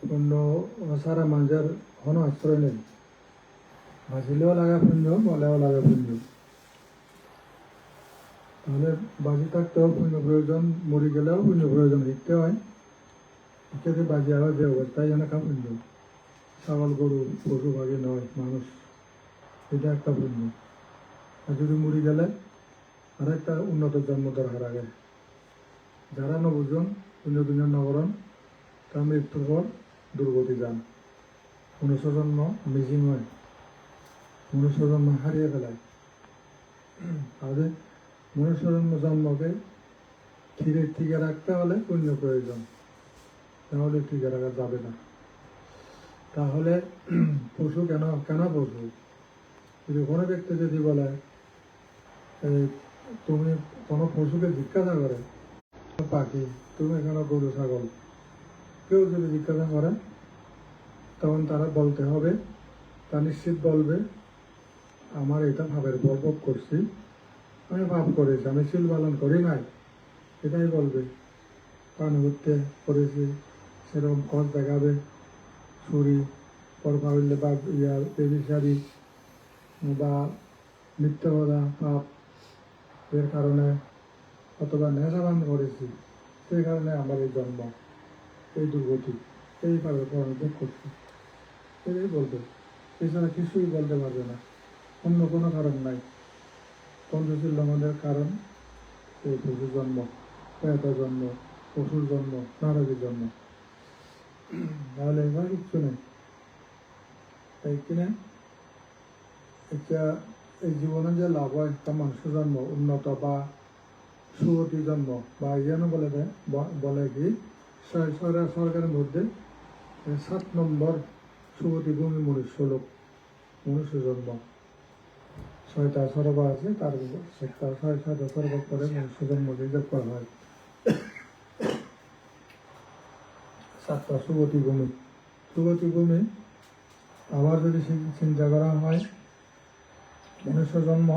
পুণ্য সারা মানুষের কোনো আশ্রয় নেই। বাঁচিলেও লাগে পুণ্য, বলেও লাগে পুণ্য। তাহলে বাঁচি থাকতেও পুণ্য প্রয়োজন, মরি গেলেও পুণ্য প্রয়োজন। শিখতে হয়, শিখতে বাঁচি আবার যে অবস্থায় যেন কা পুণ্য। ছাগল গরু পশু পাখি নয়, মানুষ, এটা একটা পুণ্য। আর যদি মরি গেলে আর একটা উন্নত জন্ম দরকার আগে। যারা নবুজন পুণ্য দুনিয়ার নবরণ, তার মৃত্যুর পর দুর্গতি যান। মনুষ্য জন্ম মিজিং হয়, মনুষ্য জন্ম হারিয়ে ফেলায়। তাহলে মনুষ্য জন্মকে টিকে রাখতে হলে পুণ্য প্রয়োজন, তাহলে টিকে রাখা যাবে না। তাহলে পশু কেন পশু? যদি কোনো ব্যক্তি যদি বলে তুমি কোনো পশুকে জিজ্ঞাসা করে, পাখি তুমি কেন গরু ছাগল, কেউ যদি জিজ্ঞাসা করে তখন তারা বলতে হবে, তা নিশ্চিত বলবে আমার এটা ভাবের বল ভোগ করছি, আমি ভাব করেছি, আমি শিল পালন করি নাই, এটাই বলবে। পান করতে করেছি সেরকম কষ্ট দেখাবে, ছুরি পরপা হইলে বা বেবিসারি বা মিথ্যা কথা পাপ এর কারণে অথবা নেশাবান করেছি, সেই কারণে আমার এই জন্ম, এই দুর্গতি, এইভাবে ভোগ করছি, এটাই বলবে। এছাড়া কিছুই বলতে পারবে না, অন্য কোনো কারণ নাই। পঞ্চশীল লঙ্ঘনের কারণ এই পশুর জন্ম, প্রেত জন্ম, পশুর জন্ম, নারকের জন্ম, তাহলে এবার কিচ্ছু নেই। তাই কিনা এটা এই জীবনে যে লাভ হয় তা মানুষের জন্ম উন্নত বা সুগতি জন্ম বা যেন বলে কি সরকারের মধ্যে 7 নম্বর সুগতি ভূমি মনুষ্য জন্ম। 6টা সর্ব আছে, তার 6টা সর্ব করে মনুষ্য জন্ম রিজার্ভ করা হয়। 7টা সুগতি ভূমি। আবার যদি চিন্তা করা হয় মনুষ্য জন্ম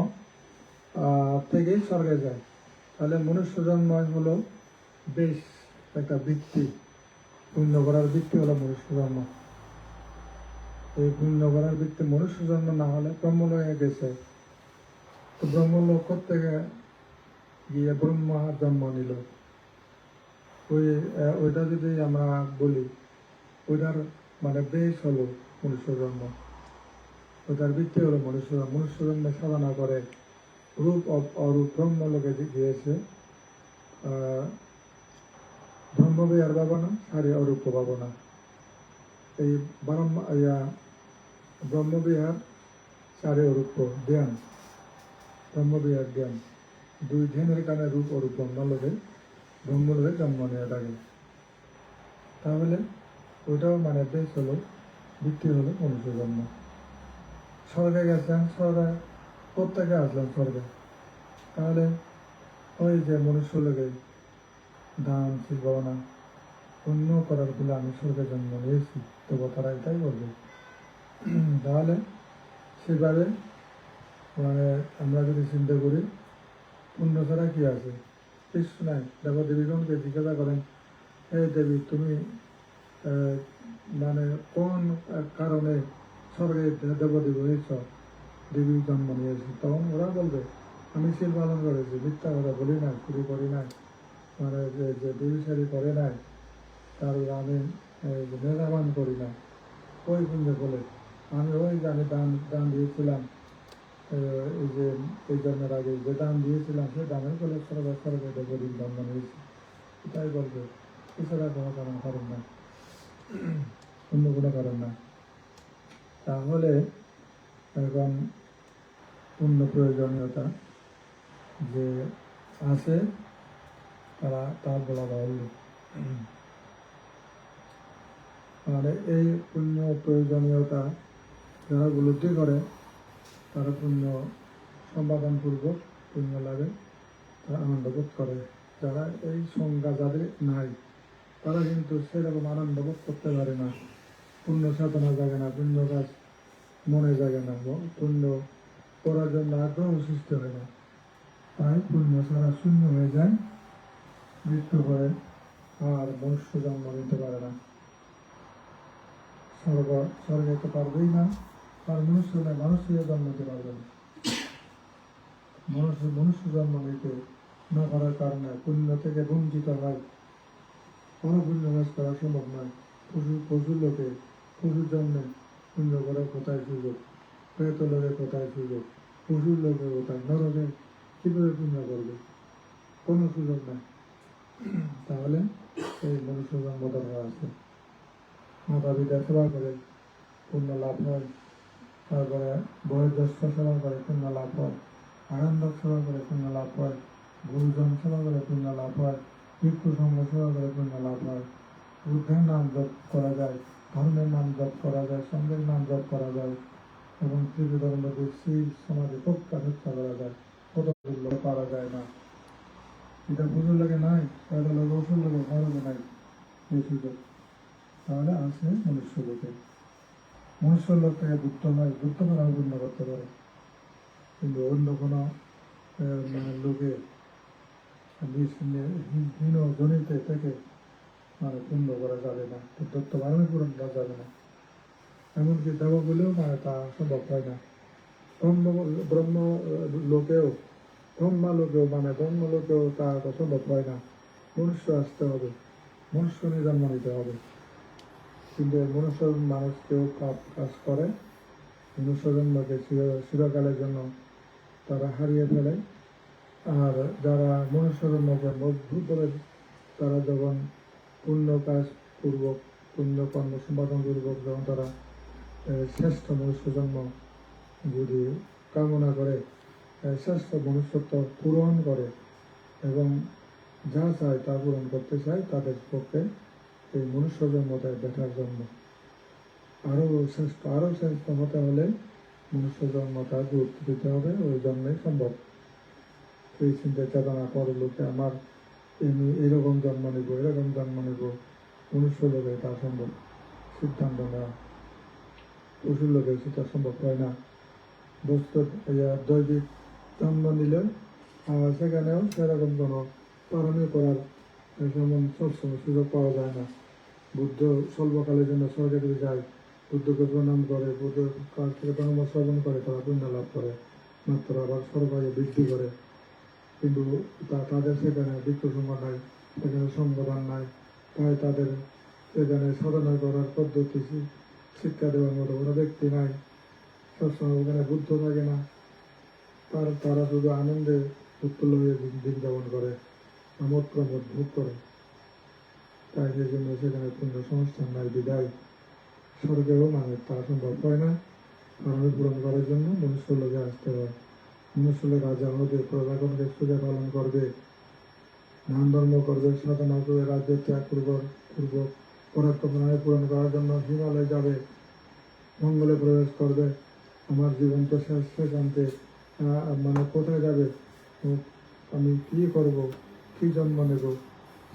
থেকেই স্বর্গে যায়, তাহলে মনুষ্য জন্ম হলো বেশ একটা বৃত্তি, পুণ্য করার বৃত্তি হলো মনুষ্য জন্ম। এই পুণ্য করার বৃত্তি মনুষ্য জন্ম না হলে ব্রহ্মলোকে গেছে, তো ব্রহ্মলোক থেকে গিয়ে ব্রহ্মা জন্ম নিল। ওইটা যদি আমরা বলি, ওইটার মানে বেশ হলো মনুষ্য জন্ম, ওইটার বৃত্তি হলো মনুষ্য জন্মে সাধনা করে রূপ অরূপ ব্রহ্মলোকে গিয়েছে। ব্রহ্মবিহার ভাবনা, সারি অরূপ ভাবনা। এই ব্রহ্মবিহার, সারি অরূপ ধ্যান, ব্রহ্মবিহার জ্ঞান, 2 ধ্যানের কারণে রূপ অরূপ ব্রহ্মলোকে জন্ম নেওয়া থাকে। তাহলে ওটাও মানে বেশ হলো, বৃত্তি হলো মনুষ্য জন্ম। স্বর্গে গেছেন, স্বর্গে প্রত্যেকে আসলেন স্বর্গে, তাহলে ওই যে মনুষ্য লোকে দান শিল্পনা পুণ্য করার ফলে আমি স্বর্গে জন্ম নিয়েছি, তবু তারা এটাই বলবে। তাহলে সেভাবে মানে আমরা যদি চিন্তা করি পুণ্য ছাড়া কি আছে? কিছু নাই। দেবদেবীগণকে জিজ্ঞাসা করেন, এই দেবী তুমি মানে কোন কারণে স্বর্গে দেবদেবী হয়েছ, দেবী জন্ম নিয়েছি? তখন ওরা বলবে আমি শিল পালন করেছি, মিথ্যা কথা বলি নাই, চুরি করি নাই, মানে যে দেবী সারি করে নাই, তারপরে আমি নেশাবান করি না, ওই পুণ্য বলে আমি ওই যে আমি দান দিয়েছিলাম, এই যে এই জন্মের আগে যে দান দিয়েছিলাম সেই দানের ফলে স্বর্গে দেবদেবী জন্ম নিয়েছি, এটাই বলবে। এছাড়া কোনো কারণ নাই, অন্য কোনো কারণ নাই। তাহলে এখন পূর্ণ প্রয়োজনীয়তা যে আছে তার বলা বাহুল্য। আর এই পুণ্য প্রয়োজনীয়তা যারা উপলব্ধি করে তারা পুণ্য সম্পাদনপূর্বক পুণ্য লাভে তারা আনন্দ বোধ করে। যারা এই সংজ্ঞা যাদের নাই তারা কিন্তু সেরকম আনন্দ বোধ করতে পারে না, পুণ্য সাধনা জাগে না, পুণ্য কাজ মনে জাগে না, পুণ্য করার জন্য আগ্রহ সৃষ্টি হয় না। তাই পুণ্য ছাড়া শূন্য হয়ে যায়, মৃত্যু করে আর মনুষ্য জন্ম নিতে পারে না। স্বর্গে তো পারবেই না, আর মনুষ্য হলে মানুষের জন্ম নিতে পারবে না। মনুষ্য জন্ম নিতে না পারার কারণে পুণ্য থেকে বঞ্চিত হয়। কোনো পুণ্য কাজ করা সম্ভব নয়। প্রচুর লোকে প্রচুর জন্মে পুণ্য করার কোথায় সুযোগ, প্রেত লোকে কোথায় সুযোগ, প্রচুর লোকে কোথায়, নরকে কিভাবে পুণ্য করবে, কোনো সুযোগ নাই। তাহলে এই মনুষ্য জন্ম দরকার আছে। মাতা পিতা সেবা করে পুণ্য লাভ হয়, তারপরে বয়োজ্যেষ্ঠ সেবা করে পুণ্য লাভ হয়, আনন্দক সেবা করে পুণ্য লাভ হয়, গুরুজন সেবা করে পুণ্য লাভ হয়, ভিক্ষু সঙ্গ সেবা করে পুণ্য লাভ হয়। বুদ্ধের নাম জপ করা যায়, ধর্মের নাম জপ করা যায়, সঙ্গের নাম জপ করা যায়, এবং ত্রিবিধের মধ্যে শীল সমাধি প্রজ্ঞা হত্যা করা যায়। কত পারা যায় না, এটা পুজোর লাগে নাই, এটা লোক ওষুধ লাগে ভালো নাই এই সুযোগ। তাহলে আছে মনুষ্য লোকে। মনুষ্য লোক থেকে বুদ্ধ হয়, বুদ্ধ করা পূর্ণ করতে পারে, কিন্তু অন্য কোনো মানে লোকে হীন জনিতে থেকে মানে পূর্ণ করা যাবে না, বুদ্ধত্ব বারণে পূরণ করা যাবে না। এমনকি দেব বলেও মানে তা সম্ভব হয় না। ব্রহ্ম লোকেও ব্রহ্মালোকেও মানে ব্রহ্মলোকেও তা সম্ভব হয় না। মনুষ্য আসতে হবে, মনুষ্য নিয়ে জন্ম নিতে হবে। কিন্তু মনুষ্য মানুষ কেউ পাপ কাজ করে, মনুষ্য জন্মকে চিরকালের জন্য তারা হারিয়ে ফেলে। আর যারা মনুষ্য জন্মকে মজবুত করে, তারা যখন পুণ্য কাজ পূর্বক, পুণ্য কর্ম সম্পাদন পূর্বক যখন তারা শ্রেষ্ঠ মনুষ্য জন্ম যদি কামনা করে, শ্রেষ্ঠ মনুষ্যত্ব পূরণ করে এবং যা চায় তা পূরণ করতে চায়, তাদের পক্ষে এই মনুষ্য জন্মটাই বেটার জন্ম। আরও শ্রেষ্ঠ হতে হলে মনুষ্য জন্মটা গুরুত্ব দিতে হবে, ওই জন্মে সম্ভব। সেই চিন্তা চেতনা করে লোকে আমার এমনি এরকম জন্ম নেব, এরকম জন্ম নেব, মনুষ্য লোকে তা সম্ভব সিদ্ধান্ত নেওয়া। পশুর লোকে সেটা সম্ভব হয় না। বস্তু দৈবিক জন্ম নিলে সেখানেও সেরকম কোনো পালনে করার যেমন সবসময় সুযোগ পাওয়া যায় না। বুদ্ধ স্বল্পকালের জন্য স্বর্গে যদি যায়, বুদ্ধকে প্রণাম করে, বুদ্ধ কাছ থেকে ধর্ম শ্রবণ করে, তারা পুণ্য লাভ করে, মাত্র আবার স্বর্গে বৃদ্ধি করে। কিন্তু তাদের সেখানে ভিক্ষু সঙ্গ নাই, সেখানে সঙ্গদান নাই, তাই তাদের সেখানে সাধনা করার পদ্ধতি শিক্ষা দেওয়ার মতো কোনো ব্যক্তি নাই। সবসময় ওখানে বুদ্ধ থাকে না, তারা শুধু আনন্দে উৎফুল্ল হয়ে দিন যাপন করে, আমোদ প্রমোদ ভোগ করে। তাই সেই জন্য সেখানে পুণ্য সংস্থান নাই, বিদায় স্বর্গেও মানে তা সম্ভব হয় না। কারণ পূরণ করার জন্য মনুষ্য লোকে আসতে হয়। মনুষ্য লোক রাজা হবে, প্রজাগণকে পূজা পালন করবে, নাম ধর্ম করবে, সাধনা করে, রাজ্য ত্যাগ পূর্বক পরাক্রমণায় পূরণ করার জন্য হিমালয় যাবে, মঙ্গলে প্রবেশ করবে। আমার জীবন তো শেষ আনতে মানে কোথায় যাবে, আমি কি করব, কি জন্ম নেব,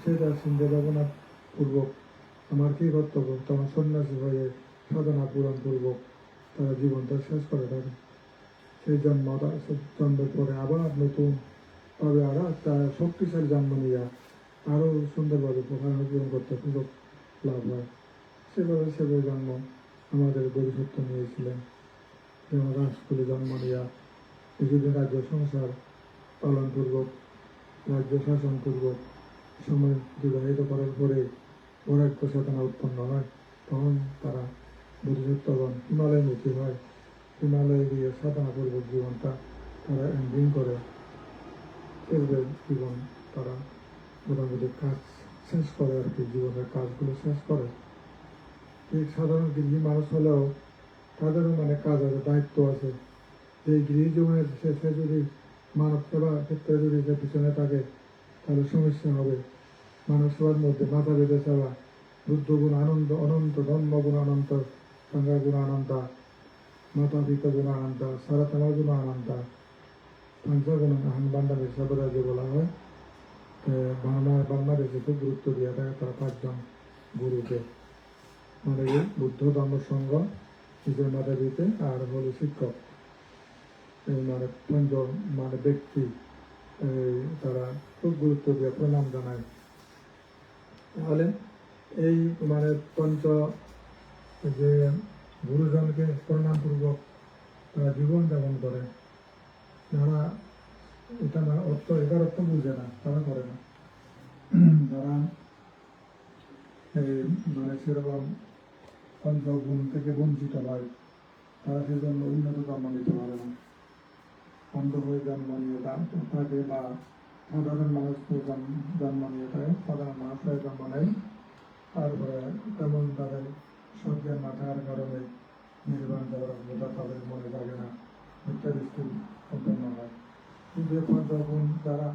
সেটা চিন্তা ভাবনা পূর্বক আমার কি কর্তব্য, তখন সন্ন্যাসী হয়ে সাধনা পূরণ পূর্বক তারা জীবনটা শেষ করে থাকে। সেই জন্মের পরে আবার নতুন ভাবে আরো একটা শক্তিশালী জন্ম নিয়ে আরো সুন্দরভাবে পূরণ করতে সুযোগ লাভ হয়। সেভাবে জন্ম আমাদের গরিষ্ঠ নিয়েছিলেন। যেমন রাজকুলে জন্ম নিয়ে কিছুদিন রাজ্য সংসার পালন পূর্বক, রাজ্য শাসন পূর্বক সময় বিবাহিত করার পরে বৈরাগ্য চেতনা উৎপন্ন হয়, তখন তারা বুদ্ধিসত্ত্বগণ হিমালয়মুখী হয়। হিমালয়ে গিয়ে সাধনা পূর্বক জীবনটা তারা এন্ডিং করে, জীবন তারা মোটামুটি কাজ শেষ করে আর কি, জীবনের কাজগুলো শেষ করে। এই সাধারণ গৃহী মানুষ হলেও তাদেরও মানে কাজ আছে, দায়িত্ব আছে। এই গৃহী জীবনের শেষে যদি মানব সেবা ক্ষেত্রে যদি সে পিছনে থাকে, তাহলে সমস্যা হবে। মানব সেবার মধ্যে মাথা বেঁধে সেবা, বুদ্ধ গুণ আনন্দ অনন্ত, ধর্ম গুণ অনন্ত, সংজ্ঞা গুণ আনন্দ, মাতা পিতা গুণ আনন্দ, সারাতমা গুণ আনন্দ, পঞ্চগুণ আহান বান্ডারের সাগরা যে বলা হয়। বাংলাদেশে খুব গুরুত্ব দিয়ে থাকে তারা 5 জন গুরুকে, মানে বুদ্ধ ধর্ম সংঘ, নিজের মাতা দিতে, আর হলো শিক্ষক, এই মানে 5 জন মানে ব্যক্তি, তারা খুব গুরুত্ব দিয়ে প্রণাম জানায়। তাহলে এই মানে পঞ্চ যে গুরুজনকে প্রণামপূর্বক তারা জীবন যাপন করে, যারা এটা না এটার অর্থ বুঝে না, তারা করে না। যারা এই মানে সেরকম পঞ্চগুণ থেকে বঞ্চিত হয়, তারা সেজন্য উন্নত জন্ম নিতে পারে না। অন্ধ হয়ে জন্ম নিয়ে থাকে বা সাধারণ মানুষকে জন্ম নিয়ে থাকে, সাধারণ মানুষ হয়ে জন্ম নেয়, তারপরে তেমন তাদের সজ্ঞান না থাকার কারণে নির্বাণ যাওয়ার বোঝা তাদের মনে লাগে না, মিথ্যা দৃষ্টি সম্পন্ন হয়। কিন্তু পঞ্চগুণ যারা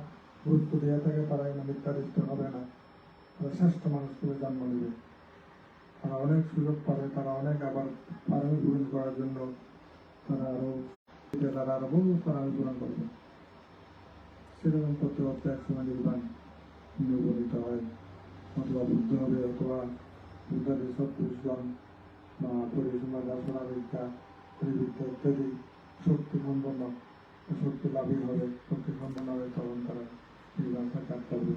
গুরুত্ব দেওয়া থাকে তারা এখানে মিথ্যা দৃষ্টি হবে না, তারা শ্রেষ্ঠ মানুষ করে জন্ম নেবে, তারা অনেক সুযোগ পাবে, তারা অনেক আবার পারমি পূরণ করার জন্য তারা আরো বহু পারমি পূরণ করবে। সেরকম করতে করতে একসময় নির্বাণ নির্বাচিত হয়, অথবা বুদ্ধ হবে, অথবা বুদ্ধাদের সৎপুরুষগণ বা পরিসীমা দর্শনা বিদ্যা বিদ্যা ইত্যাদি শক্তি সম্পন্ন শক্তি লাভই হবে, শক্তি সম্পন্ন হবে, তখন তারা নির্বাণ সাক্ষাৎ করবে।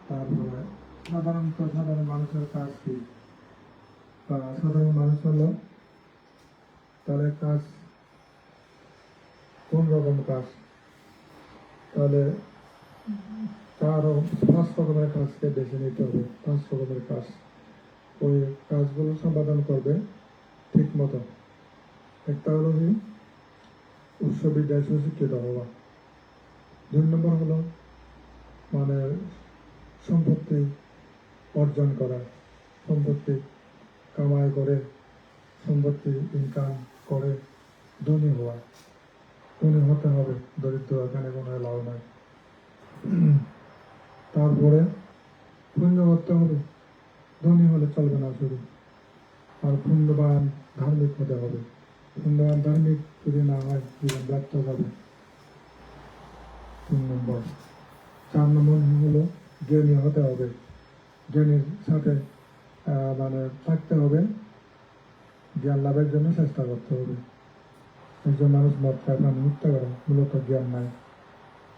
তারপরে সাধারণত সাধারণ মানুষের কাজ কি, বা সাধারণ মানুষ হলো তাহলে কাজ কোন রকম কাজ, তাহলে তারও 5 রকমের কাজকে বেছে নিতে হবে। 5 রকমের কাজ, ওই কাজগুলো সম্পাদন করবে ঠিক মতো। একটা হলো কি উচ্চ বিদ্যায় সুশিক্ষিত হওয়া। 2 নম্বর হলো মানে সম্পত্তি অর্জন করা, সম্পত্তি কামাই করে, সম্পত্তি ইনকাম করে ধনী হওয়া। ধনী হতে হবে, দরিদ্র এখানে কোনো লাভ নাই। তারপরে পুণ্য করতে হবে, ধনী হলে চলবে না শুধু, আর পুণ্যবান ধার্মিক হতে হবে। পুণ্যবান ধার্মিক যদি না হয় জীবন ব্যর্থ যাবে। 3 নম্বর। 4 নম্বর হলো জ্ঞানী হতে হবে, জ্ঞানীর সাথে মানে থাকতে হবে, জ্ঞান লাভের জন্য চেষ্টা করতে হবে। একজন মানুষ মদ খায়, পানি হত্যা করে, মূলত জ্ঞান নাই।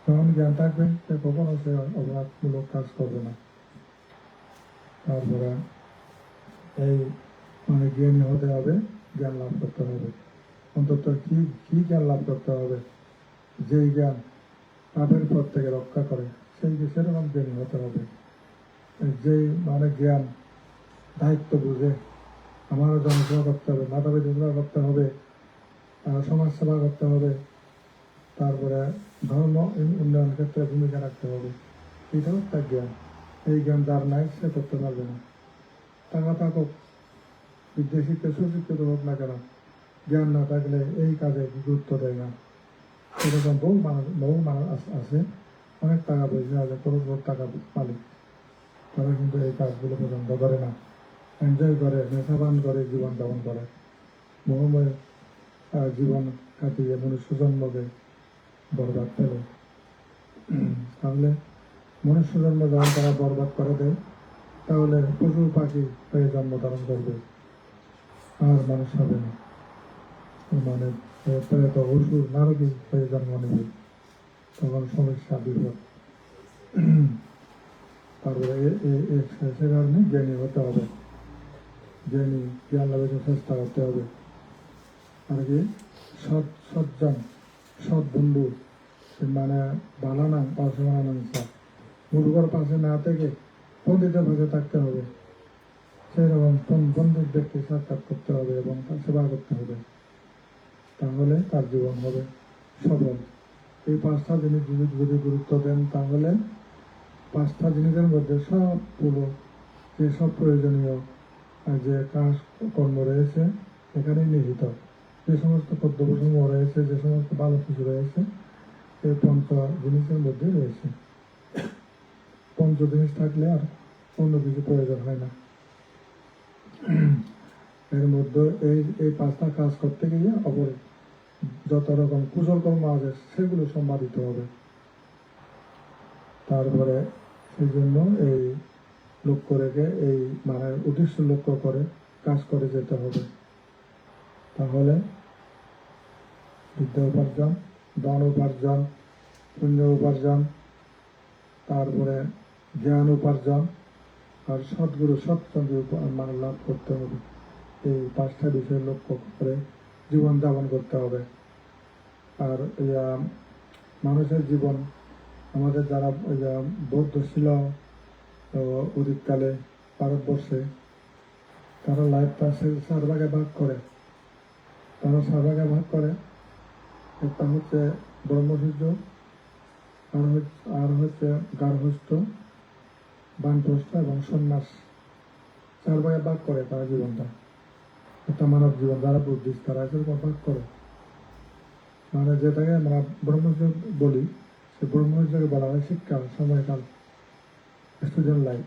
যখন জ্ঞান থাকবে সে কখনো সে অপরাধমূলক কাজ করবে না। তারপরে এই মানে জ্ঞানী হতে হবে, জ্ঞান লাভ করতে হবে। অন্তত কি জ্ঞান লাভ করতে হবে, যেই জ্ঞান পাপের পথ থেকে রক্ষা করে, সেরকম জ্ঞানী হতে হবে। যেই মানে জ্ঞান দায়িত্ব বুঝে, আমারও জনসেবা করতে হবে, মাতা পিতা সেবা করতে হবে, সমাজ সেবা করতে হবে, তারপরে ধর্ম উন্নয়ন ক্ষেত্রে ভূমিকা রাখতে হবে, এটাও একটা জ্ঞান। এই জ্ঞান যার নাই সে করতে পারবে না। টাকা থাকুক, বিদেশিতে সুশিক্ষিত হোক না কেন, জ্ঞান না থাকলে এই কাজে গুরুত্ব দেয় না। সেরকম বহু মানুষ আছে, অনেক টাকা পয়সা আছে, করোড় টাকা মালিক, তারা কিন্তু এই কাজগুলো পছন্দ করে না, এনজয় করে, নেশাবান করে, জীবনযাপন করে, মোহময় জীবন কাটিয়ে মনুষ্য জন্মকে বরবাদ ফেলে। তাহলে মনুষ্য জন্ম যখন তারা বরবাদ করে দেয়, তাহলে পশু পাখি হয়ে জন্ম ধারণ করবে, আর মানুষ হবে না, মানে প্রেত অসুর নারকী হয়ে জন্ম নেবে, তখন সমস্যা বিপদ। তারপরে সে কারণে জ্ঞানী হতে হবে, জ্ঞানী জ্ঞান লাভের চেষ্টা করতে হবে। আর কি সজ্জন, সৎ বন্ধু, মানে বালানা অসমানাংসা, মুরুগর পাশে না থেকে পণ্ডিতের পাশে থাকতে হবে। সেরকম পণ্ডিত ব্যক্তি সাক্ষাৎ করতে হবে এবং তার সেবা করতে হবে, তাহলে তার জীবন হবে সফল। এই 5টা জিনিস যদি গুরুত্ব দেন, তাহলে 5টা জিনিসের মধ্যে সবগুলো যেসব প্রয়োজনীয় যে কাজ কর্ম রয়েছে এখানেই নিহিত, যে সমস্ত কর্তব্যসমূহ রয়েছে, যে সমস্ত ভালো কিছু রয়েছে, এই 5 জিনিসের মধ্যে রয়েছে। 5 জিনিস থাকলে আর অন্য কিছু প্রয়োজন হয় না। এর মধ্যে এই 5টা কাজ করতে গিয়ে অপর যত রকম কুশল কর্ম আছে সেগুলো সম্পাদিত হবে। তারপরে সেই জন্য এই লক্ষ্য রেখে, এই মানে উদ্দেশ্য লক্ষ্য করে কাজ করে যেতে হবে। তাহলে বিদ্যা উপার্জন, ধন উপার্জন, পুণ্য উপার্জন, তারপরে জ্ঞান উপার্জন আর সদ্গুরু সৎসঙ্গ মানে লাভ করতে হবে। এই 5টা বিষয় লক্ষ্য করে জীবন যাপন করতে হবে। আর মানুষের জীবন, আমাদের যারা বৌদ্ধ ছিল অতীতকালে ভারতবর্ষে, তারা লাইফটা 4 ভাগে ভাগ করে। একটা হচ্ছে ব্রহ্মসূর্য, আর হচ্ছে গার্হস্থ, বানপ্রস্থ এবং সন্ন্যাস। 4 ভাগে ভাগ করে তারা জীবনটা। একটা মানব জীবন যারা বুদ্ধিস্ট তারা এরকম ভাগ করে। মানে যেটাকে আমরা ব্রহ্মচর্য বলি, সে ব্রহ্মচর্যকে বলা হয় শিক্ষা সময়কাল, স্টুডেন্ট লাইফ।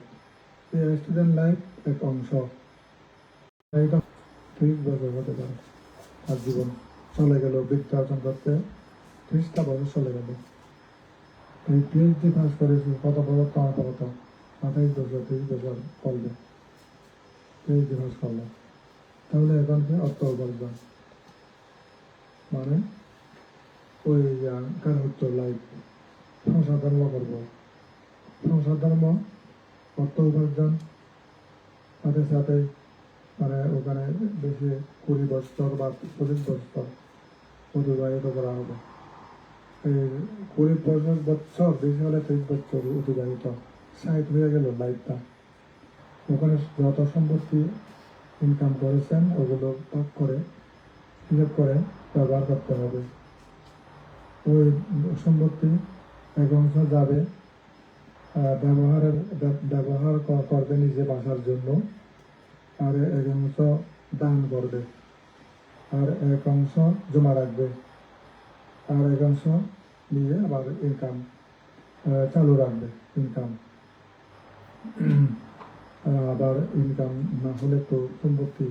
এই স্টুডেন্ট লাইফ এক অংশ। এটা 30 বছর হতে পারে তার জীবন চলে গেল বিদ্যা অর্জন করতে, 30টা বছর চলে গেল। এই পিএইচডি পাস করেছি কত বছর, তোমার কত 28 বছর 30 বছর করবে, পিএইচডি পাস করলো। তাহলে এখন কি অর্থ উপার্জন, মানে ওই কার হচ্ছে লাইফ, সংসার ধর্ম করবো, সংসার ধর্ম, অর্থ উপার্জন, সাথে সাথে মানে ওখানে বেশি 20 বছর বা 40 বছর অতিবাহিত করা হবে। এই 20 বছর বেশি হলে 30 বছর অতিবাহিত, 60 হয়ে গেল লাইফটা। ওখানে যত সম্পত্তি ইনকাম করেছেন ওগুলো ভাগ করে হিসেব করে ব্যবহার করতে হবে। ওই সম্পত্তি এক অংশ যাবে ব্যবহার করবে নিজে বাসার জন্য, আর এক অংশ দান করবে, আর এক অংশ জমা রাখবে, আর এক অংশ নিয়ে আবার ইনকাম চালু রাখবে। ইনকাম আবার ইনকাম না হলে তো সম্পত্তি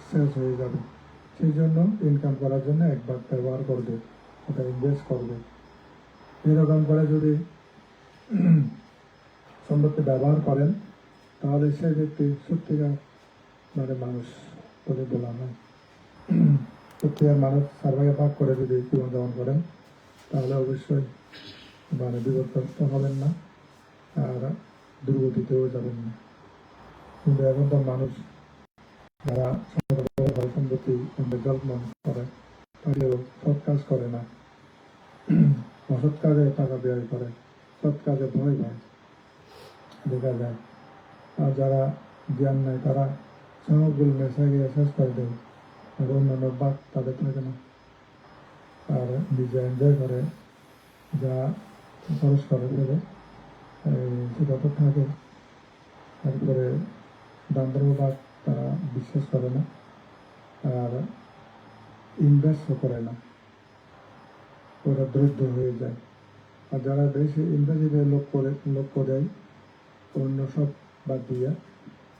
শেষ হয়ে যাবে। সেই জন্য ইনকাম করার জন্য একবার ব্যবহার করবে, ওটা ইনভেস্ট করবে। এরকম করে যদি সম্পত্তি ব্যবহার করেন তাহলে সেই ব্যক্তি সত্যিকার মানে মানুষ বলে বলা হয়। সত্যিকার মানুষ 4 ভাগে ভাগ করে যদি জীবনযাপন করেন তাহলে অবশ্যই মানে বিপদগ্রস্ত হবেন না, আর দুর্গতিতেও যাবেন না। কিন্তু এখন তো মানুষ যারা সম্পত্তি ডেভেলপমেন্ট করে তাহলেও সৎ কাজ করে না, অসৎ কাজে টাকা ব্যয় করে, সৎ কাজে ভয় পায় দেখা যায়। আর যারা জ্ঞান নেয় তারা সবগুলো নেশা গিয়ে শেষ করে দেয়, আর অন্যান্য বাদ তাদের থাকে না, আর নিজে এনজয় করে যা খরচ করে ফেলে সেটা তো থাকে। তারপরে দান ধর্মবাদ তারা বিশ্বাস করে না, আর ইনভেস্টও করে না, ওরা দরিদ্র হয়ে যায়। আর যারা বেশি ইনভেস্টিভে লক্ষ্য দেয় অন্য সব বাদ দিয়ে,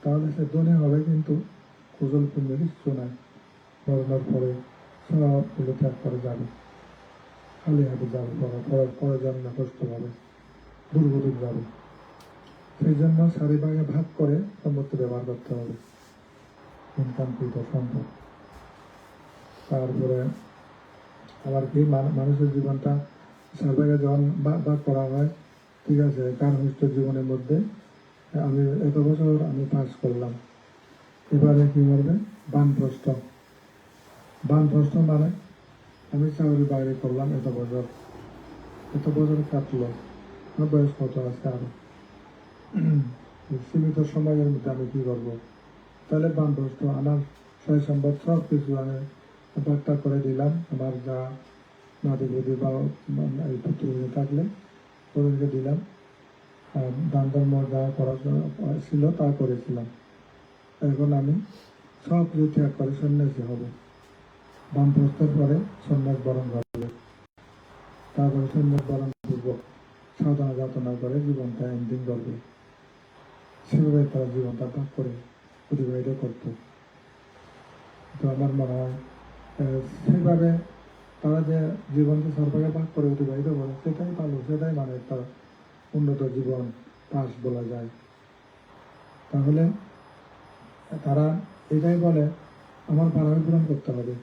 তাহলে সে ধনী হবে কিন্তু কুজল পুণ্য কিছু নাই, মরণের পরে সবগুলো ত্যাগ করে যাবে, খালি হাতে যাবে, পরে জন্ম কষ্ট হবে, দুর্গতি যাবে। সেই জন্য 4 ভাগে ভাগ করে সম্পত্তি ব্যবহার করতে হবে, ইনকামকৃত সম্পদ। তারপরে আবার কি মানুষের জীবনটা 4 ভাগে যখন ভাগ করা হয়, ঠিক আছে, গার্হস্থ্য জীবনের মধ্যে আমি এত বছর আমি পাস করলাম, এবারে কি করবে বানপ্রস্থ। বানপ্রস্থ মানে আমি চাকরি বাইরে করলাম এত বছর কাটলো, আমার বয়স কত আছে আরো, সীমিত সময়ের মধ্যে আমি কি করবো, তাহলে বানপ্রস্থ আমার সয় সম্পদ সব কিছু আমি ভাগটা করে দিলাম। আমার যা নাতি বুদ্ধি বা এই পুত্র থাকলে ওদেরকে দিলাম, দান ধর্ম যা করার ছিল তা করেছিলাম। এখন আমি সব কিছু ত্যাগ করে সন্ন্যাসী হবে। বানপ্রস্থের পরে সন্ন্যাস বরণ করবে, তারপরে সন্ন্যাস বরণ পূর্বক সাধনা যাতনা করে জীবনটা এন্ডিং করবে। সেভাবে তারা জীবনটা ভাগ করে অতিবাহিত করত। তো আমার মনে হয় সেইভাবে তারা যে জীবনকে 4 ভাগে ভাগ করে অতিবাহিত করে সেটাই ভালো, সেটাই মানে একটা উন্নত জীবন পাস বলা যায়। তাহলে তারা এটাই বলে আমার পারামি পূরণ করতে হবে,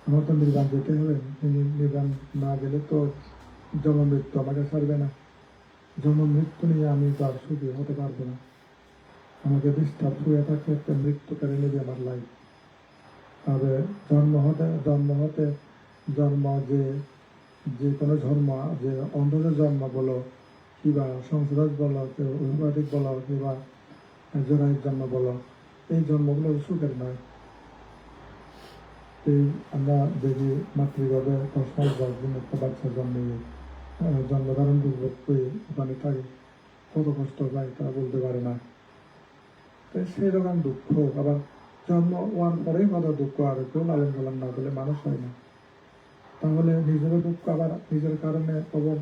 আমার তো নির্বাণ যেতে হবে, নির্বাণ না গেলে তো জন্ম মৃত্যু আমাকে ছাড়বে না। জন্ম মৃত্যু নিয়ে আমি তো আর সুখী হতে পারবো না। আমাকে ডিস্টার্ব শুয়ে থাকলে একটা মৃত্যু কেড়ে নেবে আমার লাইফ। তবে জন্ম যে যে কোনো জন্ম, যে অন্ধদের জন্ম বলো কিংবা সংসদ বলো, কেউ অভিবাদিক বলো কিংবা জোড়াইয়ের জন্ম বলো, এই জন্মগুলো সুখের নয়। এই আমরা দেখি মাতৃগর্ভে 10 মাস 10 দিন একটা বাচ্চা জন্মধারণ করবে, ওখানে থাকে কত কষ্ট পায় তারা বলতে পারে না। সেই রকম দুঃখ আবার জন্ম হওয়ার পরেই কত দুঃখ, আর কেউ লালন পালন না করলে মানুষ হয় না। তাহলে নিজেরও দুঃখ, আবার নিজের কারণে খবর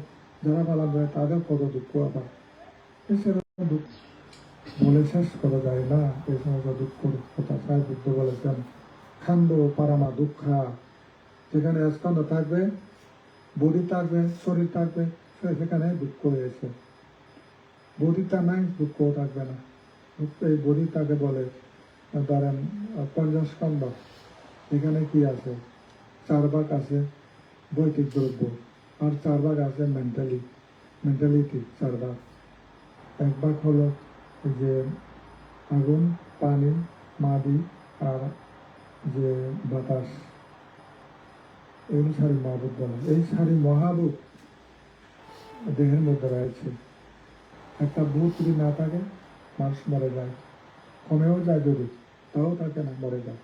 যারা পালন করে তাদের কত দুঃখ, আবার সেরকম দুঃখ বলে শেষ করা যায় না। এই সমস্ত দুঃখের কথা সাই বুদ্ধ বলেছেন, খান্ড পারামা দুঃখা, যেখানে স্কন্ধ থাকবে, বডি থাকবে, শরীর থাকবে, সেখানে দুঃখ রয়েছে। বডিটা নাই, দুঃখ থাকবে না। এই বডি তাকে বলে ধরেন 50 খণ্ড, এখানে কি আছে? 4 ভাগ আছে ভৌতিক দ্রব্য, আর 4 ভাগ আছে মেন্টালিটি। 4 ভাগ। 1 ভাগ হলো যে আগুন, পানি, মাটি আর যে বাতাস, এই 4 মহাভূত বলে। এই 4 মহাভূত দেহের মধ্যে রয়েছে। একটা ভূত যদি না থাকে মানুষ মরে যায়, কমেও যায় যদি, তাও থাকে না, মরে যায়।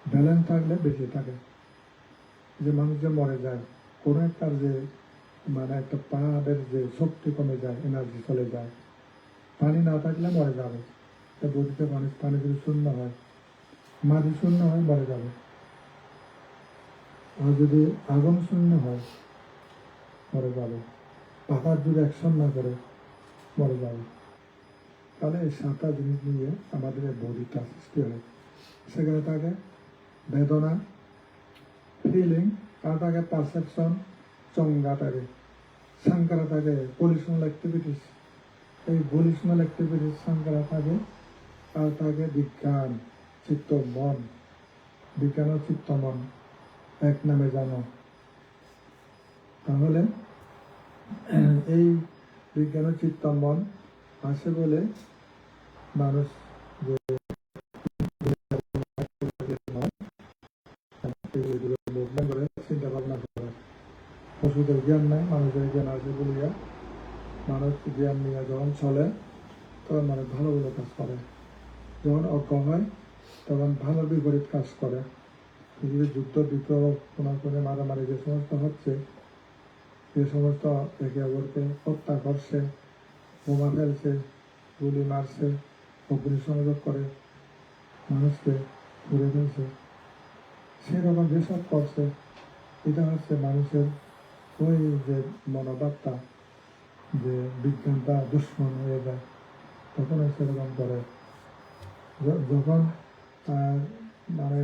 ব্যালেন্স থাকলে বেশি থাকে। যে মানুষ যে মরে যায়, কোনো একটা যে মানে একটা পাহাড়ের যে শক্তি কমে যায়, এনার্জি চলে যায়, পানি না থাকলে মরে যাবে। বডিতে পানি যদি শূন্য হয়, মাটি শূন্য হয়, মরে যাবে। আর যদি আগুন শূন্য হয়, মরে যাবে। পাহাড় যদি অ্যাকশন না করে, মরে যাবে। তাহলে এই 7টা জিনিস নিয়ে আমাদের এই বডিটা সৃষ্টি হয়। সেখানে থাকে বেদনা, ফিলিং, আর থাকে পারসেপশন, চঙ্গা থাকে, সাংকারা থাকে, পলিউশনাল অ্যাক্টিভিটিস। এই ভলিউশনাল অ্যাক্টিভিটিস সাংকারা থাকে, আর থাকে বিজ্ঞান, চিত্ত, মন। বিজ্ঞান ও চিত্ত মন এক নামে জানো। তাহলে এই বিজ্ঞান ও চিত্ত মন আছে বলে মানুষ যে করে চিন্তা ভাবনা করে। পশুদের জ্ঞান নাই, মানুষের জ্ঞান আছে বলিয়া মানুষ জ্ঞান নিয়ে যখন চলে তখন মানুষ ভালো ভালো কাজ করে, যখন অজ্ঞ হয় তখন ভালো বিপরীত কাজ করে। পৃথিবীর যুদ্ধ বিপ্লব কোনে মারামারি যে সমস্ত হচ্ছে, যে সমস্ত একে অপরকে হত্যা করছে, বোমা ফেলছে, গুলি মারছে, অগ্নিসংযোগ করে মানুষকে ঘুরে ফেলছে, সেরকম যেসব করছে, এটা হচ্ছে মানুষের ওই যে মনোভাবটা, যে বিজ্ঞানটা দুশ্মন হয়ে যায়, তখন সেরকম করে। যখন মানে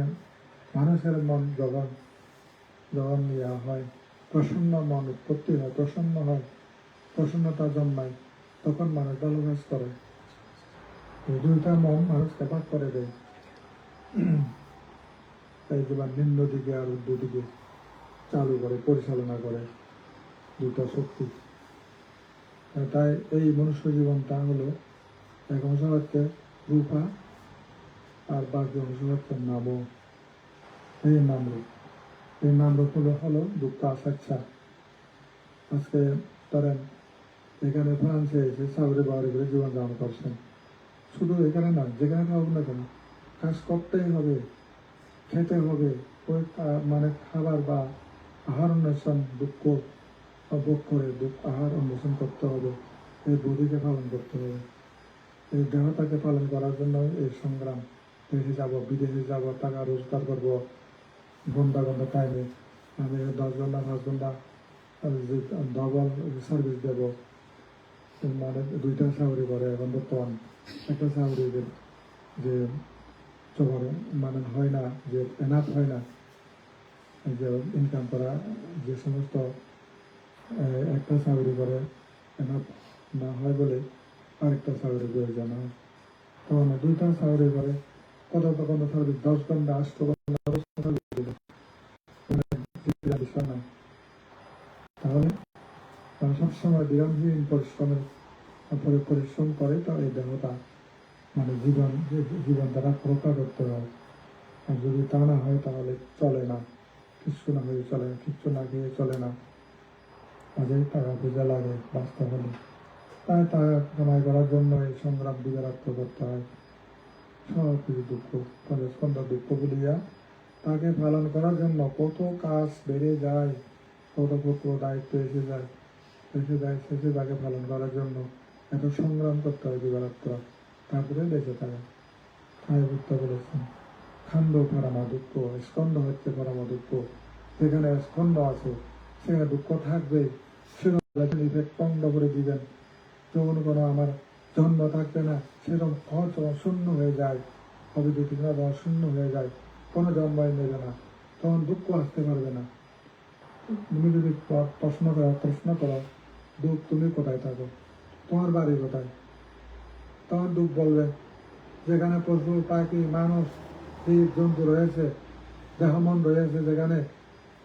মানুষের মন যখন ইয়া হয়, প্রসন্ন মন উৎপত্তি হয়, প্রসন্ন হয়, প্রসন্নতা জন্মায়, তখন মানুষ ভালো কাজ করে। এই 2টা মন মানুষকে ভাগ করে দেয়, তাই যেমন নিম্ন দিকে আর ঊর্ধ্ব দিকে চালু করে, পরিচালনা করে 2টা শক্তি। তাই এই মনুষ্য জীবনটা হলো এক অংশ হচ্ছে রূপা, আর বাকি অংশ হচ্ছে নাম। এই নামরূপ, এই নামরূপ হলো দুঃখ আশা। আজকে ধরেন এখানে ফ্রান্সে এসে সাউরি বাউরি করে জীবনযাপন করছেন, শুধু এখানে না, যেখানে থাকুক না কেন কাজ করতেই হবে, খেতে হবে। ওই মানে খাবার বা আহার অন্বেষণ, দুঃখ ভোগ করে আহার অন্বেষণ করতে হবে। এই বডিকে পালন করতে হবে, এই দেহটাকে পালন করার জন্য এই সংগ্রাম। দেশে যাব, বিদেশে যাব, টাকা রোজগার করব, ঘন্টা টাইমে আমি 10 ঘন্টা 5 ঘন্টা ডবল সার্ভিস দেব। মানে 2টা চাকরি করে এখন বর্তমান, একটা চাকরি যে সবার মানে হয় না, যে এনাফ হয় না, যে ইনকাম করা, যে সমস্ত একটা চাকরি করে এনাফ না হয় বলে আরেকটা চাকরি প্রয়োজন হয়, তখন 2টা চাকরি করে কত সার্ভিস 10 ঘন্টা 8 ঘন্টা বিষয় না। তাহলে সব সবসময় বিরামহীন পরিশ্রম করে, তো এই দেহটা মানে জীবন দ্বারা রক্ষা করতে হয়। আর যদি তা না হয় তাহলে চলে না, কিচ্ছু না হয়ে চলে না, কিচ্ছু না খেয়ে চলে না। কাজেই টাকা পয়সা লাগে বাঁচতে হলে, তাই টাকা কামাই করার জন্য এই সংগ্রাম দিবারাত্র করতে হয়। সব কিছু দুঃখ, পঞ্চস্কন্ধ দুঃখ বলিয়া তাকে পালন করার জন্য কত কাজ বেড়ে যায়, কত কত দায়িত্ব শেষে তাকে পালন করার জন্য এত সংগ্রাম করতে হয় দিবারাত্র, তারপরে বেঁচে থাকে। তাই বুদ্ধ বলেছেন খান্ড পরমা দুঃখ, স্কন্ধ হচ্ছে পরমা দুঃখ। যেখানে স্কন্ধ আছে সেখানে দুঃখ থাকবে। সেরকম ইফেক্ট পণ্ড করে দিবেন, যখন কোনো আমার জন্ম থাকবে না, সেরকম ঘর যখন শূন্য হয়ে যায়, অবিদ্যুতিক যখন শূন্য হয়ে যায়, কোনো জন্মই নেবে না, তখন দুঃখ আসতে পারবে না। তুমি যদি প্রশ্ন করো দুঃখ তুমি কোথায় থাকো, তোমার বাড়ি কোথায়, তখন দুঃখ বলবে যেখানে পশু পাখি মানুষ জীব জন্তু রয়েছে, দেহ মন রয়েছে, যেখানে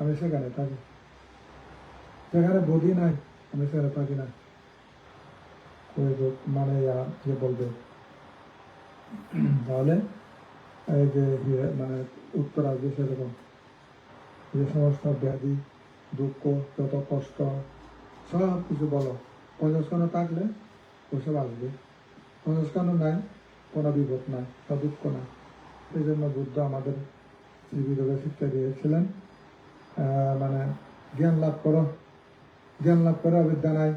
আমি সেখানে থাকি। যেখানে বুদ্ধি নাই আমি সেখানে থাকি না। ওই মানে যে বলবে তাহলে এই যে মানে উত্তর আসবে সেরকম, যে সমস্ত ব্যাধি দুঃখ যত কষ্ট সব কিছু বলো, পঞ্চস্কন্ধ থাকলে ওসব আসবে। পঞ্চস্কন্ধ নাই, কোনো বিপদ নাই বা দুঃখ নাই। সেই জন্য বুদ্ধ আমাদের জীবিতকে শিক্ষা দিয়েছিলেন মানে জ্ঞান লাভ করো, জ্ঞান লাভ করে অবিদ্যা নাই,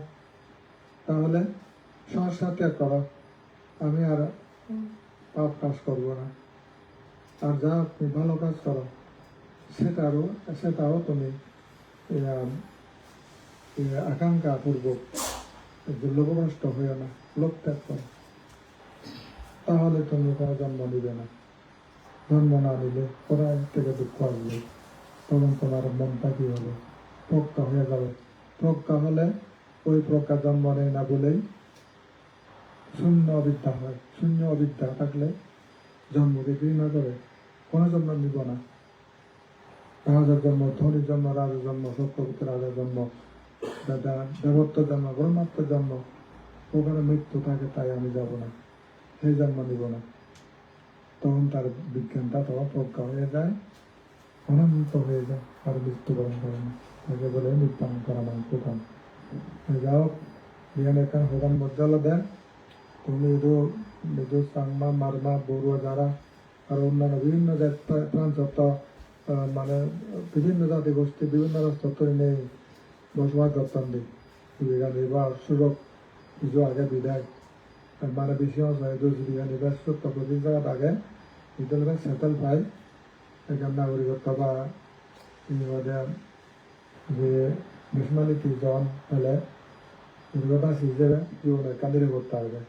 তাহলে সংসার ত্যাগ করো, আমি আর পাপ কাজ করব না। আর যা তুমি ভালো কাজ করো সেটাও তুমি আকাঙ্ক্ষা পূর্বক লোভগ্রস্ত হইও না, লোভ ত্যাগ করো, তাহলে তুমি কোনো জন্ম নিবে না। জন্ম না নিলে কোথায় থেকে দুঃখ আসবে, তখন তোমার মনটা কি হবে, প্রজ্ঞা হয়ে যাবে। প্রজ্ঞা হলে ওই প্রজ্ঞা জন্ম নেয় না বলেই শূন্য অবিদ্যা হয়। শূন্য অবিদ্যা থাকলে জন্মকে ঘৃণা করে, কোনো জন্ম নিব না। রাজার জন্ম, ধনীর জন্ম, রাজার জন্ম, সত্যবতী রাজার জন্ম, দেবত্ব জন্ম, ব্রহ্মাত্মের জন্ম, ওখানে মৃত্যু থাকে, তাই আমি যাব না, সেই জন্ম নিব না। তখন তার বিজ্ঞানটা তখন প্রজ্ঞা হয়ে যায়, অনন্ত হয়ে যায়, আর মৃত্যুবরণ করে না। তাকে বলে নির্বাণ করা মানে প্রধান। যাও বিজ্ঞানের কারণ প্রধান মর্যাদা দেন। তুমি মৃদু সাংমা মারমা বড়ুয়া যারা আর অন্যান্য বিভিন্ন প্রাণসত্ত্ব মানে বিভিন্ন জাতি গোষ্ঠী বিভিন্ন রাষ্ট্র নিয়ে বসবাস করতাম দিই বা সুযোগ কিছু আগে বিদায় মানে বেশি হয় বিজ্ঞানীরা 70-25 জায়গা আগে বিদ্যালয় সেটেল পায় এখানে নাগরিকত্ব বা যে ন্যাশনালিটি জন হলে বাসি হিসেবে জীবনে কান্দিরে করতে হবে।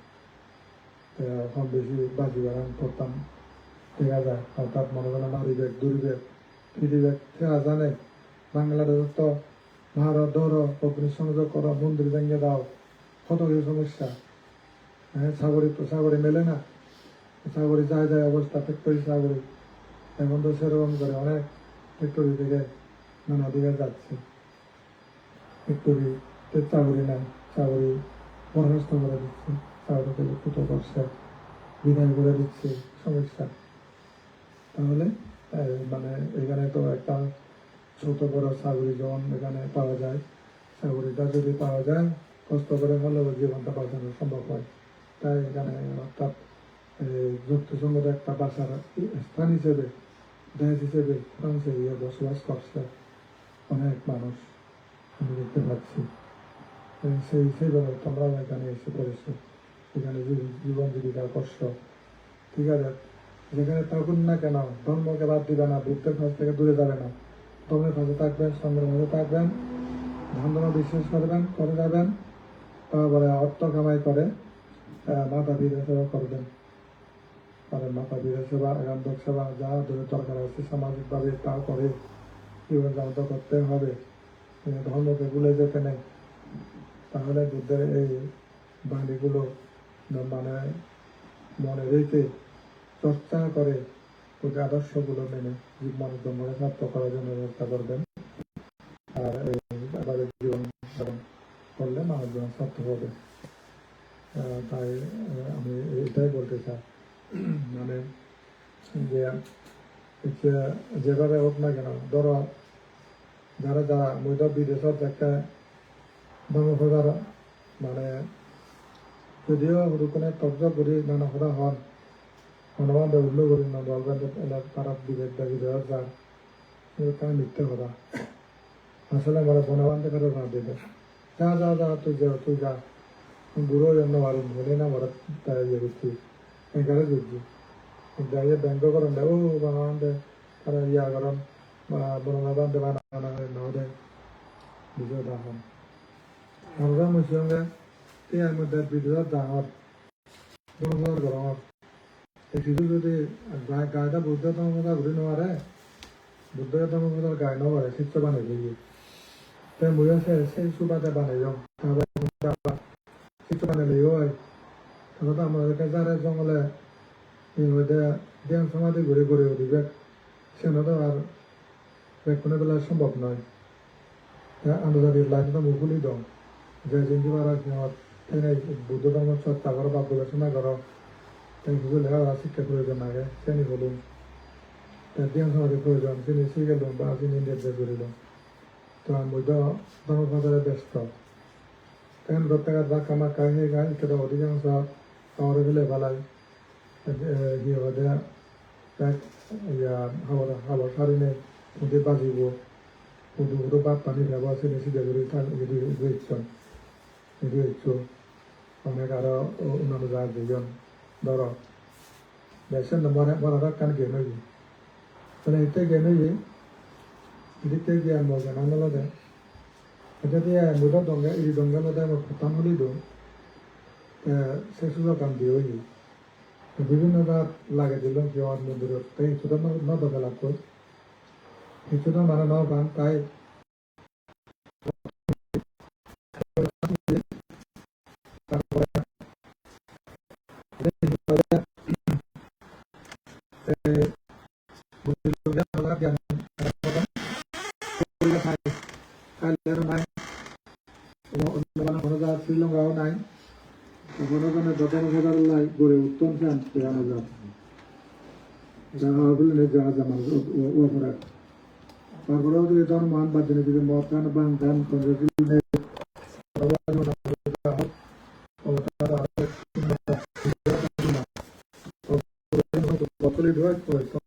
কম বেশি বাজি বাগান করতাম দেখা যায়, অর্থাৎ মনে করেন নারীবেগ দুর্বেগ পৃথিবেগ সেরা জানে। বাংলাদেশ তো ভারত ধরো, অগ্নিসংযোগ করো, মন্দির ভেঙে দাও, কত কিছু সমস্যা। হ্যাঁ, সাগরি মেলে না, সাগরি যায় অবস্থা, ফ্যাক্টরি সাগরি এখন তো সেরকম করে অনেক ফ্যাক্টরি থেকে নানা দিকে যাচ্ছে। ফ্যাক্টরিতে চাকরি নাই, চাকরি বরখাস্ত করে দিচ্ছে, চাকরি থেকে ফুটো করছে, বিদায় করে দিচ্ছে, সমস্যা। তাহলে মানে এখানে তো একটা ছোট বড় চাকরি যখন এখানে পাওয়া যায়, চাকরিটা যদি পাওয়া যায় কষ্ট করে হলেও জীবনটা বাঁচানো সম্ভব হয়। তাই এখানে অর্থাৎ যুক্তিসঙ্গত একটা বাসার স্থান হিসেবে দেশ হিসেবে ফ্রান্সে গিয়ে বসবাস করছে অনেক মানুষ, আমি দেখতে পাচ্ছি। সেইভাবে তোমরাও এখানে এসে পড়েছো, এখানে জীবন জীবিকার কষ্ট, ঠিক আছে। যেখানে থাকুন না কেন ধর্মকে বাদ দিবে না, বুদ্ধের কাছ থেকে দূরে যাবে না, ধর্মের কাছে থাকবেন, সঙ্গের মাঝে থাকবেন, ধান্দা বিশ্বাস করবেন, করে যাবেন, তারপরে অর্থ কামাই করে মাতা পিতা সেবা করবেন। আর মাতা পিতা সেবা, একান্তক সেবা যা দরকার আছে সামাজিকভাবে তা করে জীবনযাপন করতে হবে, ধর্মকে ভুলে যেতে নেই। তাহলে বুদ্ধের এই বাণীগুলো মানে মনে রেখে চর্চা করে ওই আদর্শগুলো মেনে জীবনের জন্য সার্থক করার জন্য চেষ্টা করবেন। আর এই জীবন যাপন করলে মানুষজন সার্থক হবে। তাই আমি এটাই বলতে চাই, মানে যে যেভাবে হোক না কেন, ধরো যারা যারা মূলত বিদেশত একটা বাংলাভাষার মানে যদিও সৰুখনে তৰ্ক কৰি নানা কথা হন হনুমান উল্ল কৰি নলবান তারা বিদেশত যান তারা মিথ্যে কথা আসলে আমার বনবান্ধে করে না দিবে যা যা যা তুই যা বুড়ো জন্য মারিন বলে না মারা তাই ইয়ে করছি এখানে বুঝছি যাইয়ে ব্যাংক করেন ও বনবান্ধে তারা ইয়া করেন বা বনবান্ধে বানানো নহলে বুঝে দেখেন আমরা মুসলিমরা এই মধ্যে বিদেশত ডাঙর বনবান্ধ গরমত কিছু যদি গায়টা বুদ্ধ ধর্মতা ঘুরি নোৱাৰে বুদ্ধ ধৰ্মতাৰ গায় নবাৰে চিত্ৰ বানাই দিয়ে তাই ময়ো সেই সুবাদে বানাই যাওঁ তারপরে চিত্র বানালে হয় তারপরে আমাদেরকে যারা জঙ্গলে ধ্যান সমাধি ঘুরে ঘুরে উঠিবে সেটা তো আর কোনো বেলা সম্ভব নয় আন্তর্জাতিক লাইনটা মুকুলি দম যে জিনিস বারা সিংহত বুদ্ধ ধর্ম চর্চা করো বা গবেষণা করো তাই কিছু লেখাপড়া শিক্ষা প্রয়োজন আগে শ্রেণী বলুন তার ধ্যান সমাধি প্রয়োজন শ্রেণী শিখে লুন বা শ্রেণী নির্দেশ করিল তো মধ্য ধর্মপ্রচারে ব্যস্ত তখন প্রত্যেকের বা কামা কাহিনী গাই কেটে অধিকাংশ শহরে গেলে বেলায় ইয়ে হতে এক হাবর সারিনে উঠে বাজিব উঠু উঠু বাপ পানি খাবো শ্রেণী শিখে করি ইচ্ছু অনেক আরো অন্যান্য যা দুজন ধরো বেসন মরাটা কান গেম মানে এতে গেমে এদিকে গিয়ে মজা নামে যদি মুদা দঙ্গা এই দঙ্গাল খতাম হলি দো সে সুযোগ কাম দিয়ে বিভিন্ন রাত লাগে দিল জোয়ার মন্দিরত তাই কিছুটা ন দঙ্গা লাভ কর কিছুটা মানে ন গান তাই শ্রীলঙ্কাও নাই ওখানে দশম লাই গড়ে উত্তম চান জানা যাও যাওয়া বলে যাওয়া জামান ওপরে তারপরেও যদি তখন মান বাদ দিনে যদি মদ খান বান ধান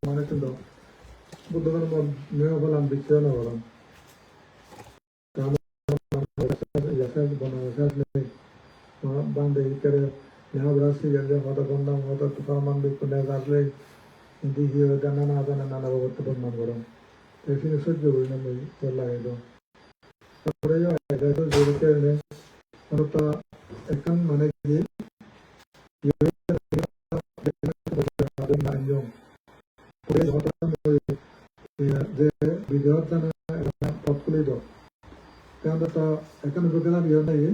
মানে কিন্তু বুদ্ধ ধর্ম মেয় বললাম বিচ্ছিন্ন বললাম bande ikere यहाँ ब्रासी गंजे होता बंदा होता तो परमान भी कुने जाले इंदी ही होता ना वो तो बंदा करो ऐसे नहीं सोच जो ना मैं बोला है तो पर ये है तो जो के ने और तो एकन माने ये मानियो पूरे होता जे विद्यार्थी ना पॉपुलर दो क्या तो एकन बुकला भी होता है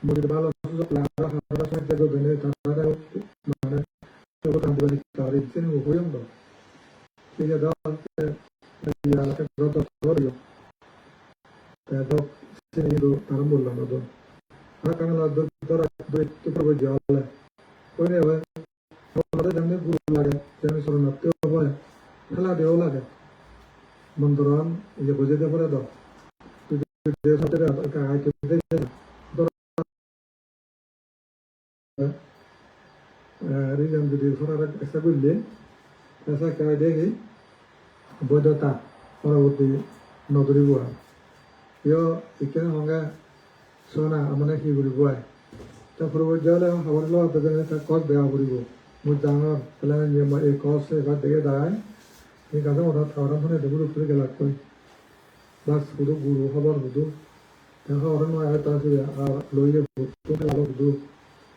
মসজিদ ভালো সুযোগ লাগা হারা সাথে গো বেনে তারা মানে তো তাদের তার ইচ্ছেন উপয়োগ দাও ঠিক আছে দাও ya la rotatorio pero senido tarambulla no don akan la doctora do to provo jale kone we amara jamne guru lage jami soronate hoye hala de lage mandoran ye boje de pore do de satte ka ai ke de resume যদি ফরার একটা করলে ऐसा कह देगी বৈধতা পরবর্তী নদী বুয়া ইয় ইকেন হঙ্গা সোনা আমনে কি বুড়ি বুয়াই তা পরবর্তী জলে হবার লো তো জানে তা কস দেয়া বুড়িব মুই জাঙর তাহলে যে এই কস সে ঘর দেখে দাঁড়ায় এই কাজে ওরা থাওরান ধরে দেবুর উপরে গেলা কই বাস পুরো গুরু খবর বুধু দেখা ওরা নয় আর তার আর লইয়ে বুধু আলো বুধু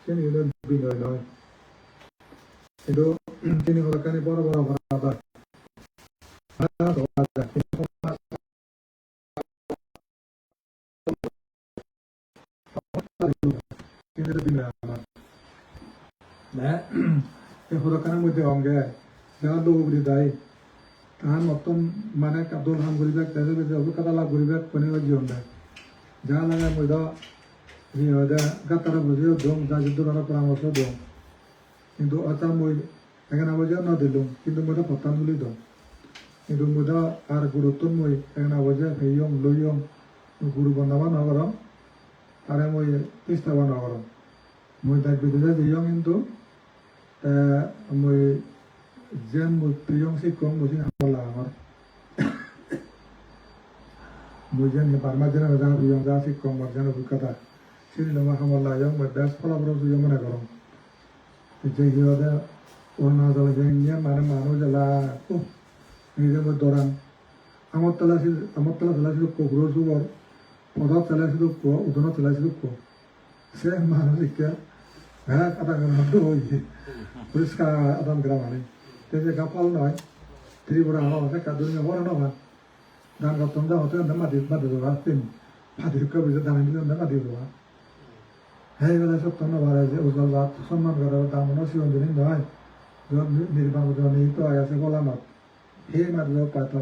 সে নিয়ে বিনয় নয় কিন্তু তিনি হলো কানে বড় বড় অপরাধ হরকানের মধ্যে অঙ্গে যারা দৌড়ি দেয় তাহার মতন মানে কাবদুল হাম গরিবেক তাদের অভিজ্ঞতা লাভ গরিবেক কোনে জীবন দেয় যা লাগে মধ্যে গাতারা বুঝিও দম যা যুদ্ধ পরামর্শ দম কিন্তু অতা মই এখানে বুঝিও না দিলুম কিন্তু মধ্যে পতান বলি দম কিন্তু মধ্যে আর গুরুত্ব মই এখানে বুঝে হেয়ম লইয়ম গুরু বন্ধাবা নগরম আরে মই পিস্তাবা নগরম মই তাক বিদ্যুৎ দিয়ম কিন্তু মই যেন মই প্রিয়ম শিক্ষক বুঝি হামলা আমার মই যেন বার্মা যেন যা প্রিয়ম যা শিক্ষক আমার যেন অভিজ্ঞতা সিরিলমা হামলা যাও মই বেশ ফলাফল সুযোগ মনে করম যে হিওদা অরুণাচল যে মানে মানুষ জ্বালা নিজে মই দৌড়ান আমার তলা চালাইছিল কুকুরের চুবর পদত চালাইছিল উদনত চালাইছিল সে মানুষ শিক্ষা হ্যাঁ কথা হয়েছে পরিষ্কার আদান গ্রাম আনে যে গাপাল নয় ত্রিপুরা আমার আছে কাদুরিয়া বড় নয় দান গাপ্তম দা হতে মাটি মাটি দেওয়া তিন মাটির কবিজে দান দিলে মাটি দেওয়া হ্যাঁ এগুলো সব তন্ন ভাড়া যে উজ্জ্বল রাত সম্মান করার দাম শিবন দিন নয় নির্বাণ নিহিত আছে গোলামত হে মাটি পাত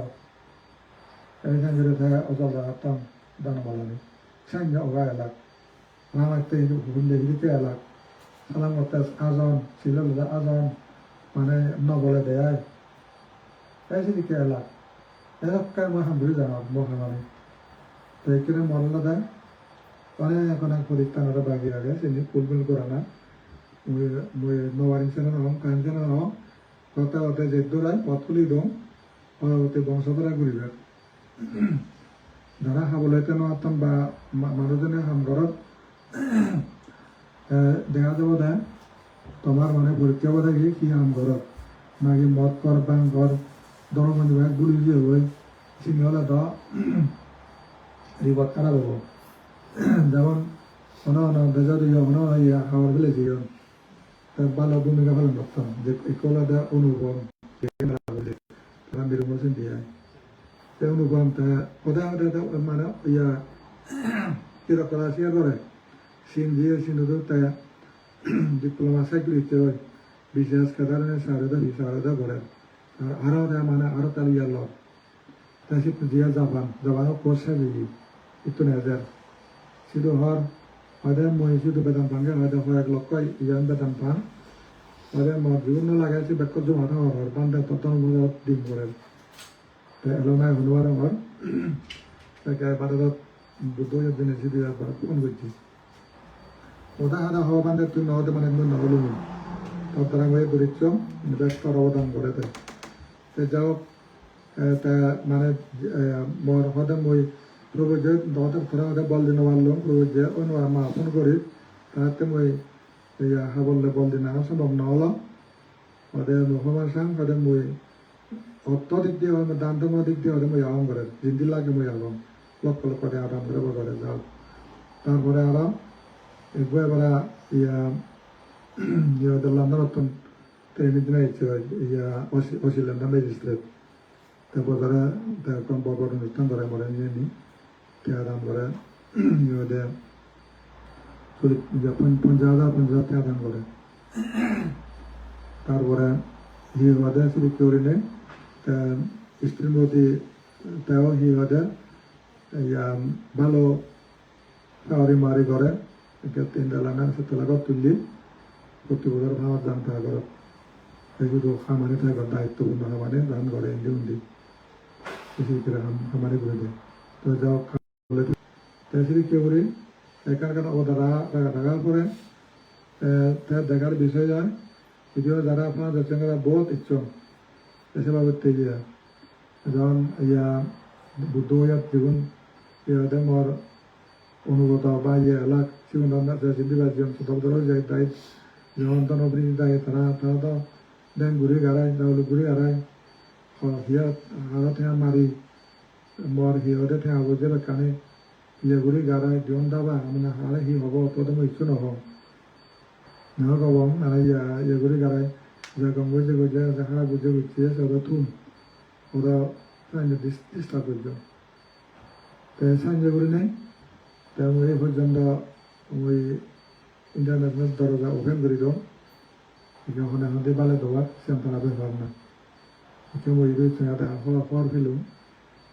এই সঙ্গে উজ্জ্বল রাত দান বলানি সঙ্গে ওগা এলাক লামাইতে হুল্লে দিতে এলাক সালাম আজন ছিল আজন মানে নবলে দেয় এই সেদিকে এলাক এলাকার মই সামৰি জানো মহামাৰী তো এইখিনি মরলা দেয় অনেক অনেক পরীক্ষার বাকি আগে চিনি ফুলফিল করা না মই নবারিন চেনে নহম কাহিনী চেনে নহম গতে গতে জেদ্দৰাই পথ খুলি দিওঁ পৰৱৰ্তী বংশধৰা ঘূৰিবে ধৰা খাবলৈ তেনেকুৱা বা মানুহজনে ঘৰত দেখা যাব দে তোমার মানে পরীক্ষা বোধ হয় কি আম ঘরত নাকি মদ কর বাং ঘর দরমান গুলি দিয়ে হয়ে চিনি হলে তো রিপোর্ট খারাপ হবো যেমন বেজা দিয়ে খাওয়ার ফেলে দিয়ে ভালো ভূমিকা পালন করতাম যে একলা অনুভব তারা বিরমোচন দিয়ে অনুভব কোথায় মানে কিরকম আসিয়া করে সিন দিয়ে সিন্ধু তাই diploma secretary hoy বিশেষ কারণে সারদা করে আরো মানে আরো তালিয়া ল তাই দিয়া জাপান কোর্সে দিই ইতো নেজার শুধু হর হদে মই শুধু বেতন পাঙ্গে হদে এক লক্ষ ইয়ান বেতন পান হদে মত বিভিন্ন লাগাইছে বেক জমা হর বান্দা ততন মত দিন করে তে এলোনাই হনওয়ার হর তাকে বারদত বুদ্ধ দিনে শুধু একবার ফোন করছি ওটা হারা হওয়া বান্ধব তুই নহতে মানে নহলো তারা হয়ে পরিচ্ছ বেশ অবদান করে যাও তা মানে মোর হদে মই প্রভু যে দহতে ধরা হদে বল দিন পারলাম প্রভু যে অন্য মা ফোন করি তাহাতে মই হাবলে বল দিন আমার সম্ভব নহলাম হদে নহমার সাং হদে মই অর্থ দিক দিয়ে দান তোমার দিক দিয়ে হদে মই আরাম করে জিন্দি লাগে মই আরাম লক্ষ লক্ষ আরাম করে যাও তারপরে আরাম একবার লন্ডন নতুন ট্রেনিং দিয়েছে অশিলন্ডা ম্যাজিস্ট্রেট তারপর তারা বড় অনুষ্ঠান করে মরে নিয়ে নি আরাম করে পঞ্চাশ টাকা দান করে তারপরে হি হওয়াতে শুধু কেউরি নেই স্ত্রীর প্রতি তাও হি হওয়াতে ভালো খাওয়ারি মারি করে তিনটা লানা সেতলাগত তুললি প্রতি বছর ভাঙার দান থাকা করে এই শুধু খামারে থাকার দায়িত্বপূর্ণ খামারে দান করে এমনি উন্দি বেশি করে খামারে করে দেয় তো যাও তাই শুধু কেউরি এখানকার ও থাকার পরে দেখার বিষয় যায় যদিও যারা আপনার দেখছেন বহুত ইচ্ছুক এসেভাবে তেজিয়া যখন বুদ্ধ ইয়াত দ্বিগুণ ইয়াতে মোর অনুগত বা এলাক জীবন সিদ্ধিবাজন সদর যায় তাই যখন তো নবী যায় তারা তো দেন ঘুরে গাড়ায় তাহলে ঘুরে গাড়ায় হিয়া হারা ঠেঙা মারি মোর হিয়তে ঠেঙা বুঝে কানে হিয়া ঘুরে গাড়ায় দিন দাবা মানে হারে হি হব প্রথমে ইচ্ছু নহম Nó có bóng là giờ có đi gặp đây giờ còn với giờ giờ hai buổi giờ buổi chiều sau đó thun sau đó sang giờ disturb được cái sang giờ buổi này cái người phải dân đó người internet nó đó là open cái đó thì họ nói họ đi bao lâu đó xem ta làm sao mà cái người đi sang đó họ phải luôn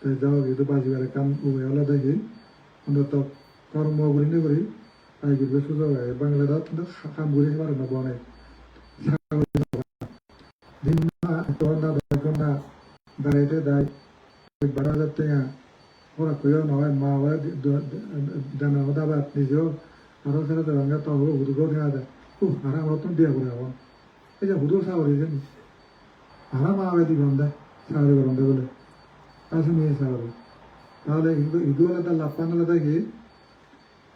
cái đó cái đó bao giờ là cam người ở đây gì anh đó có một buổi này buổi ai cũng biết số rồi Bangladesh nó khám bùi hết rồi nó bỏ này दिन तो ना देखना बरेटे दाई बड़ा जाते हैं और कोई ना है माँ वाले दाना होता बात नहीं जो और उसे तो रंगा तो वो खुद को क्या है आराम होता है दिया बोला वो ऐसा खुद को सावरी है आराम आवे दी बंदा सावरी बंदा बोले ऐसा नहीं है सावरी ताले इधर वाला तो लापान वाला था कि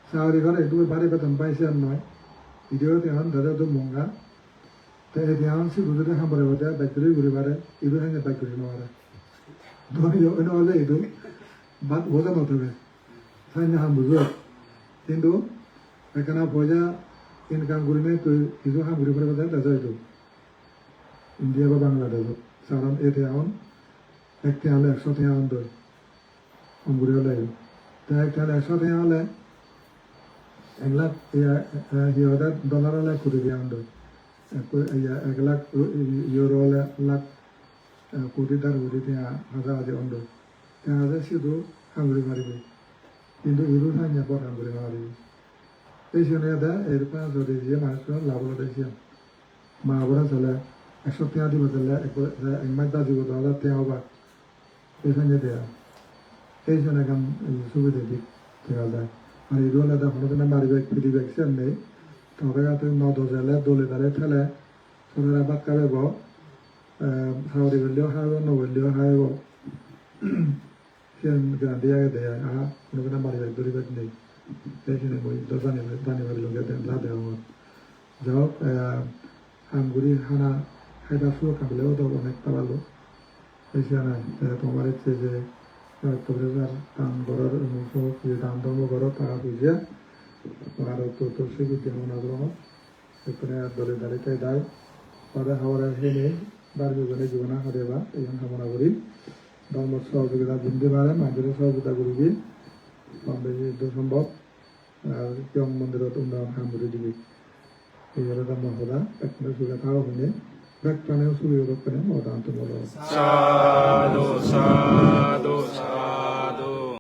सावरी करे इधर बारे पे तंपाई से अन्ना है इधर तो हम दादा तो मंगा तो यहाँ से दूसरे हम बड़े होते हैं बैटरी बुरी बारे इधर है बैटरी ना वाला दोनों जो इन वाले इधर बात होता मत है साइंस हम बुझो किंतु लेकिन आप हो जा इनका गुरु में तो इधर हम बुरी बारे बताते हैं तो इंडिया का बांग्लादेश सारा एक यहाँ एक यहाँ ले 100 यहाँ अंदर हम बुरी वाले तो एक यहाँ 100 यहाँ ले $1 ये होता $1 वाला कुछ यहाँ अंदर $1 लाख यूरो लाख कोटी दार कोटी त्या हजार आदि अंदर त्या हजार सिद्धू हांगुरी मारी गई किंतु इधर था यहाँ पर हांगुरी मारी गई ऐसे नहीं आता एरपा जो देखिए मार्केट लाभ लो देखिए महाबरा चला 100 त्या आदि बदला एक मध्य जीव तो आधा त्या होगा ऐसा नहीं दिया ऐसे ना कम सुविधा दी क्या जाए और इधर वाला तो हम लोग ने मारी गई फिर वैक्सीन नहीं Tawagga tu no dozele dole dale thale sura bat kabe bo sauri velio hawo no velio hawo sen grandia de a no na mari ve duri bet nei pesine boy dozane dani velio ge den la de ho jao hanguri hana haida su ka belo do onek tabalo pesana tomare che to rezar tan goror muso ki dan do goror ta buje Para to segi tiamo na dromo ekone dole dale tai dai pada hawara hene darbe gone jibana hadeba eyan hamona kori dharma সহযোগিতা দিতে পারে মাঝে সহযোগিতা করিবে তবে যে সম্ভব আর Kyung মন্দিরত উন্নয়ন কাম করে দিবে এই হলো ধর্মসভা একটা সুবিধা থাকা হলে ব্যাকপ্রাণেও সুবিধা করে মতান্ত বলো সাধু সাধু সাধু